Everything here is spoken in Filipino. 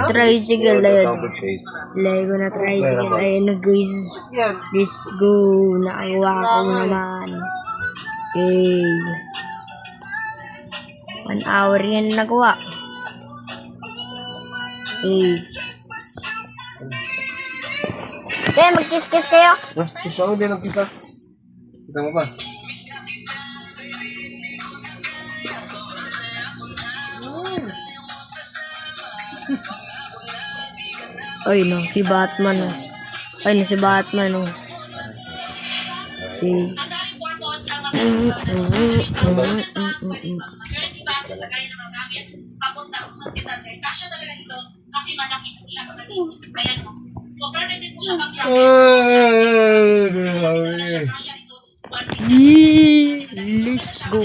Tricycle na yun. Lego na tricycle. Ayan na guys. Let's go. Nakakuha ko naman. Okay. 1 hour yan nakuha. Okay. Okay, mag-kiss-kiss kayo. Kiss ako, hindi nag-kiss ah. Kita mo ba? Ay no, si Batman no. Ay no, si Batman no. Okay. Let's go.